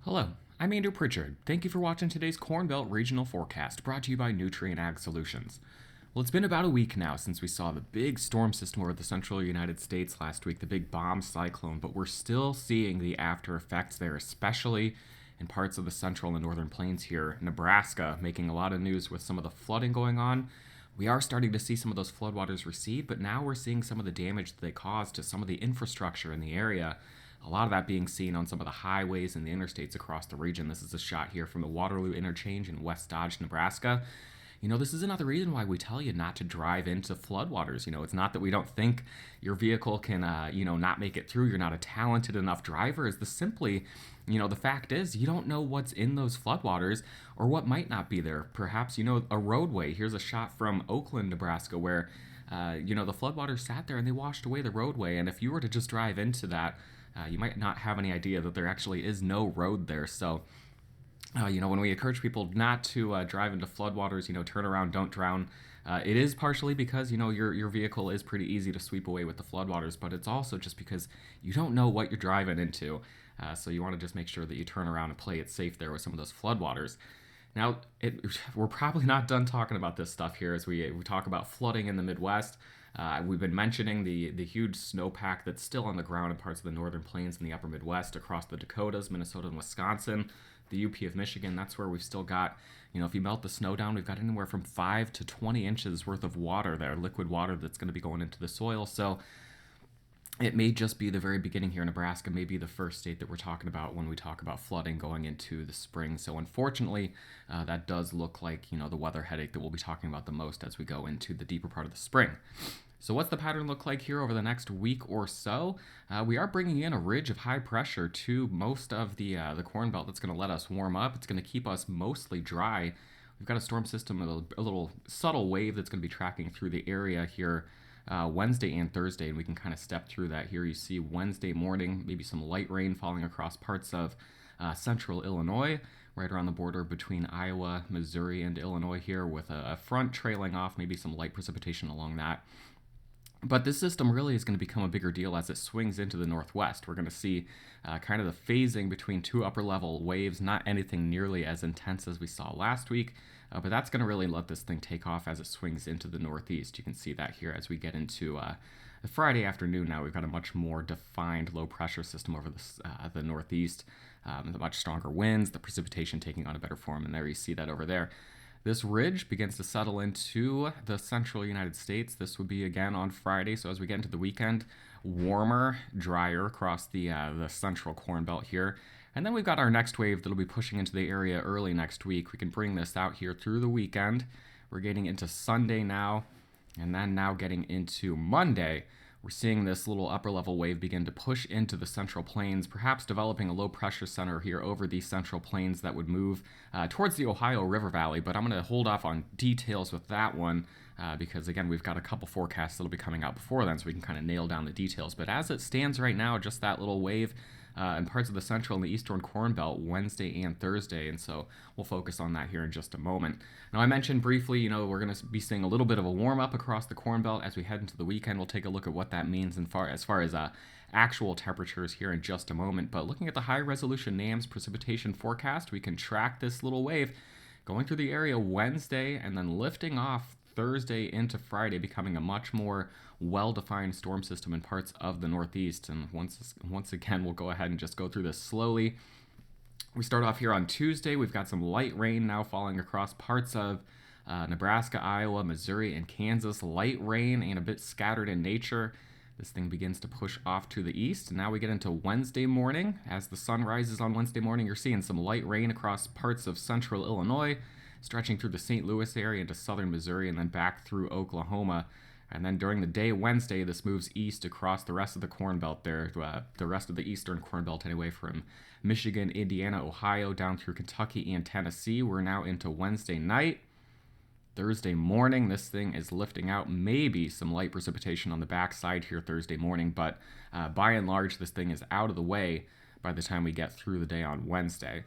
Hello, I'm Andrew Pritchard. Thank you for watching today's Corn Belt Regional Forecast, brought to you by Nutrien Ag Solutions. Well, it's been about a week now since we saw the big storm system over the central United States last week, the big bomb cyclone, but we're still seeing the after effects there, especially in parts of the central and northern plains here. Nebraska making a lot of news with some of the flooding going on. We are starting to see some of those floodwaters recede, but now we're seeing some of the damage that they caused to some of the infrastructure in the area. A lot of that being seen on some of the highways and the interstates across the region. This is a shot here from the Waterloo interchange in West Dodge, Nebraska. This is another reason why we tell you not to drive into floodwaters. It's not that we don't think your vehicle can, not make it through. You're not a talented enough driver. Is the simply, the fact is you don't know what's in those floodwaters or what might not be there. Perhaps, a roadway. Here's a shot from Oakland, Nebraska, where, the floodwaters sat there and they washed away the roadway. And if you were to just drive into that, you might not have any idea that there actually is no road there. So, when we encourage people not to drive into floodwaters, turn around, don't drown, it is partially because, your vehicle is pretty easy to sweep away with the floodwaters, but it's also just because you don't know what you're driving into. So you want to just make sure that you turn around and play it safe there with some of those floodwaters. Now, we're probably not done talking about this stuff here as we talk about flooding in the Midwest. We've been mentioning the huge snowpack that's still on the ground in parts of the northern plains and the upper Midwest across the Dakotas, Minnesota, and Wisconsin, the UP of Michigan. That's where we've still got, if you melt the snow down, we've got anywhere from 5 to 20 inches worth of water there, liquid water that's going to be going into the soil. So it may just be the very beginning here in Nebraska, maybe the first state that we're talking about when we talk about flooding going into the spring. So unfortunately, that does look like, the weather headache that we'll be talking about the most as we go into the deeper part of the spring. So what's the pattern look like here over the next week or so? We are bringing in a ridge of high pressure to most of the Corn Belt that's going to let us warm up. It's going to keep us mostly dry. We've got a storm system, a little subtle wave that's going to be tracking through the area here Wednesday and Thursday, and we can kind of step through that here. You see Wednesday morning, maybe some light rain falling across parts of central Illinois, right around the border between Iowa, Missouri, and Illinois here, with a front trailing off, maybe some light precipitation along that. But this system really is going to become a bigger deal as it swings into the northwest. We're going to see kind of the phasing between two upper level waves, not anything nearly as intense as we saw last week, but that's going to really let this thing take off as it swings into the northeast. You can see that here as we get into the Friday afternoon. Now we've got a much more defined low pressure system over the northeast, the much stronger winds, the precipitation taking on a better form, and there you see that over there. This ridge begins to settle into the central United States. This would be again on Friday. So as we get into the weekend, warmer, drier across the central Corn Belt here. And then we've got our next wave that'll be pushing into the area early next week. We can bring this out here through the weekend. We're getting into Sunday now, and then now getting into Monday. We're seeing this little upper level wave begin to push into the central plains, perhaps developing a low pressure center here over the central plains that would move towards the Ohio River Valley. But I'm going to hold off on details with that one because, again, we've got a couple forecasts that'll be coming out before then, so we can kind of nail down the details. But as it stands right now, just that little wave in parts of the central and the eastern Corn Belt Wednesday and Thursday, and so we'll focus on that here in just a moment. Now, I mentioned briefly, we're going to be seeing a little bit of a warm-up across the Corn Belt as we head into the weekend. We'll take a look at what that means as far as actual temperatures here in just a moment, but looking at the high-resolution NAMS precipitation forecast, we can track this little wave going through the area Wednesday and then lifting off Thursday into Friday, becoming a much more well-defined storm system in parts of the Northeast. And once again, we'll go ahead and just go through this slowly. We start off here on Tuesday. We've got some light rain now falling across parts of Nebraska, Iowa, Missouri, and Kansas. Light rain and a bit scattered in nature. This thing begins to push off to the east. Now we get into Wednesday morning. As the sun rises on Wednesday morning, you're seeing some light rain across parts of central Illinois, stretching through the St. Louis area into southern Missouri and then back through Oklahoma. And then during the day Wednesday, this moves east across the rest of the Corn Belt there, the rest of the eastern Corn Belt anyway, from Michigan, Indiana, Ohio, down through Kentucky and Tennessee. We're now into Wednesday night. Thursday morning, this thing is lifting out, maybe some light precipitation on the backside here Thursday morning, but by and large, this thing is out of the way by the time we get through the day on Wednesday.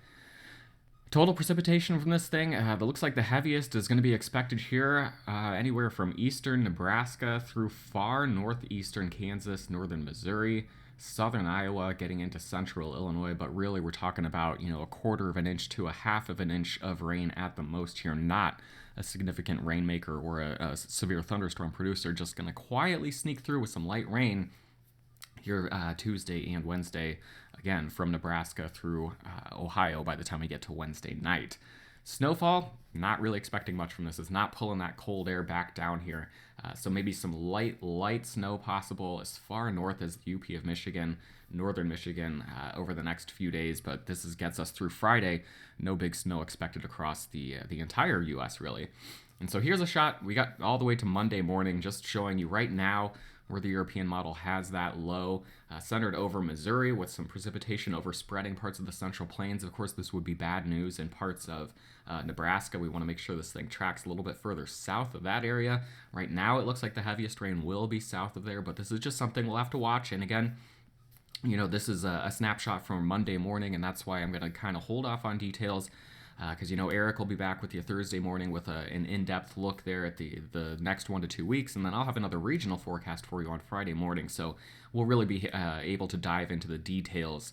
Total precipitation from this thing, that looks like the heaviest is going to be expected here anywhere from eastern Nebraska through far northeastern Kansas, northern Missouri. southern Iowa, getting into central Illinois, but really we're talking about, a quarter of an inch to a half of an inch of rain at the most here, not a significant rainmaker or a severe thunderstorm producer, just going to quietly sneak through with some light rain here Tuesday and Wednesday, again from Nebraska through Ohio by the time we get to Wednesday night. Snowfall, not really expecting much from this. It's not pulling that cold air back down here. So maybe some light snow possible as far north as the UP of Michigan, northern Michigan over the next few days. But this gets us through Friday. No big snow expected across the entire U.S. really. And so here's a shot. We got all the way to Monday morning, just showing you right now where the European model has that low centered over Missouri with some precipitation overspreading parts of the Central Plains. Of course, this would be bad news in parts of Nebraska. We want to make sure this thing tracks a little bit further south of that area. Right now, it looks like the heaviest rain will be south of there, but this is just something we'll have to watch. And again, this is a snapshot from Monday morning, and that's why I'm going to kind of hold off on details. Because Eric will be back with you Thursday morning with an in-depth look there at the next 1 to 2 weeks, and then I'll have another regional forecast for you on Friday morning. So we'll really be able to dive into the details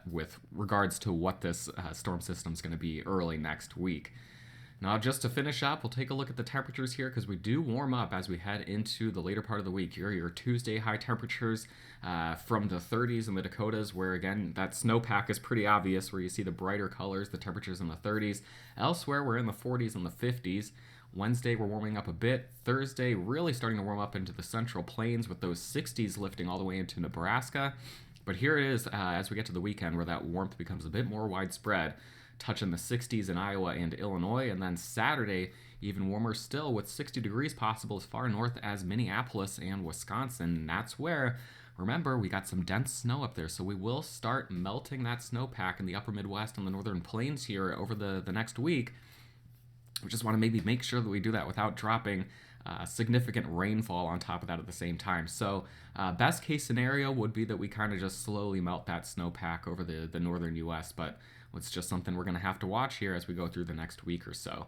with regards to what this storm system is going to be early next week. Now, just to finish up, we'll take a look at the temperatures here because we do warm up as we head into the later part of the week. Your Tuesday high temperatures from the 30s in the Dakotas, where again, that snowpack is pretty obvious where you see the brighter colors, the temperatures in the 30s. Elsewhere, we're in the 40s and the 50s. Wednesday, we're warming up a bit. Thursday, really starting to warm up into the Central Plains with those 60s lifting all the way into Nebraska. But here it is as we get to the weekend where that warmth becomes a bit more widespread, touching the 60s in Iowa and Illinois, and then Saturday, even warmer still with 60 degrees possible as far north as Minneapolis and Wisconsin. And that's where, remember, we got some dense snow up there, so we will start melting that snowpack in the upper Midwest and the northern plains here over the next week. We just want to maybe make sure that we do that without dropping significant rainfall on top of that at the same time. So best case scenario would be that we kind of just slowly melt that snowpack over the northern U.S., but it's just something we're going to have to watch here as we go through the next week or so.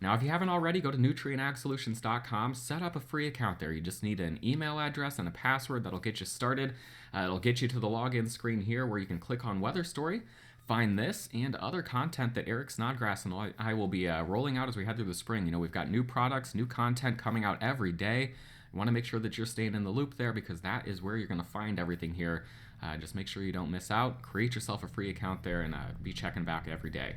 Now, if you haven't already, go to nutrienagsolutions.com, set up a free account there. You just need an email address and a password that'll get you started. It'll get you to the login screen here where you can click on Weather Story, find this and other content that Eric Snodgrass and I will be rolling out as we head through the spring. We've got new products, new content coming out every day. You want to make sure that you're staying in the loop there because that is where you're going to find everything here. Just make sure you don't miss out. Create yourself a free account there and be checking back every day.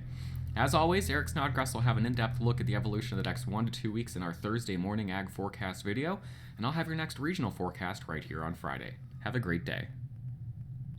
As always, Eric Snodgrass will have an in-depth look at the evolution of the next 1 to 2 weeks in our Thursday morning ag forecast video, and I'll have your next regional forecast right here on Friday. Have a great day.